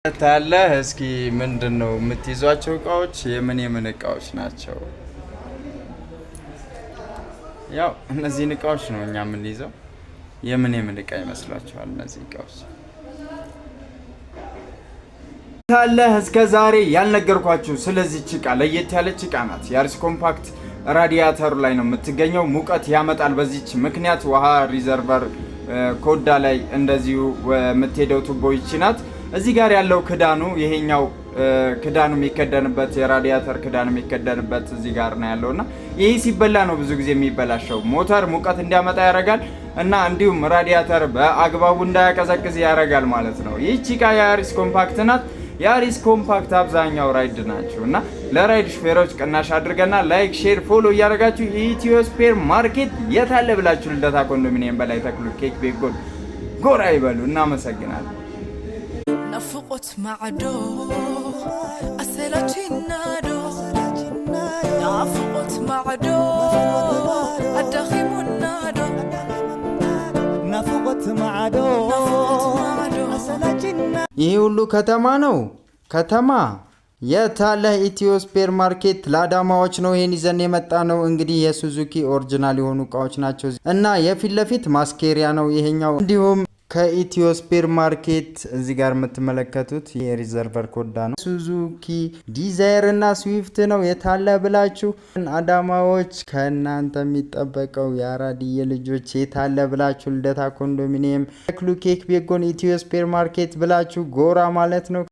ታለ እስኪ ምንድነው የምትይዟቸው እቃዎች የምን እቃዎች ናቸው? ያው እነዚህን እቃዎች ነው እኛ የምንይዘው። የምን እቃ ይመስላችኋል እነዚህ እቃዎች? ታለ እስከ ዛሬ ያልነገርኳችሁ ስለዚህ እቃ ለየት ያለች እቃ ናት። ያሪስ ኮምፓክት ራዲያተሩ ላይ ነው የምትገኘው። ሙቀት ያመጣል። በዚህች ምክንያት ውሃ ሪዘርቨር ኮዳ ላይ እንደዚሁ የምትሄደው ቱቦ ይቺ ናት። እዚህ ጋር ያለው ክዳኑ ይሄኛው ክዳኑ የሚከደንበት የራዲያተር ክዳኑ የሚከደንበት እዚህ ጋር ነው ያለውና ይሄ ሲበላ ነው ብዙ ጊዜ የሚበላሸው። ሞተር ሙቀት እንዲያመጣ ያደርጋል እና እንዲሁም ራዲያተር በአግባቡ እንዳያቀዘቅዝ ያደርጋል ማለት ነው። ይህቺ እቃ የያሪስ ኮምፓክት ናት። ያሪስ ኮምፓክት አብዛኛው ራይድ ናችሁ እና ለራይድ ሹፌሮች ቅናሽ አድርገና ላይክ፣ ሼር፣ ፎሎ እያደረጋችሁ ኢትዮ ስፔር ማርኬት የታለ ብላችሁ ልደታ ኮንዶሚኒየም በላይ ተክሉ ኬክ ቤት ጎራ ይበሉ። እናመሰግናለን። نفقت معدو أسلتي النادو نفقت معدو الدخيم النادو نفقت معدو أسلتي النادو ይሄ ሁሉ ከተማ ነው። ከተማ የታለ ኢትዮ ስፔር ማርኬት ለአዳማዎች ነው ይሄን ይዘን የመጣ ነው። እንግዲህ የሱዙኪ ኦሪጂናል የሆኑ እቃዎች ናቸው እና የፊት ለፊት ማስኬሪያ ነው ይሄኛው። እንዲሁም ከኢትዮ ስፔር ማርኬት እዚህ ጋር የምትመለከቱት የሪዘርቨር ኮዳ ነው። ሱዙኪ ዲዛይር እና ስዊፍት ነው የታለ ብላችሁ አዳማዎች ከእናንተ የሚጠበቀው የአራድዬ ልጆች የታለ ብላችሁ ልደታ ኮንዶሚኒየም ተክሉ ኬክ ቤት ጎን ኢትዮ ስፔር ማርኬት ብላችሁ ጎራ ማለት ነው።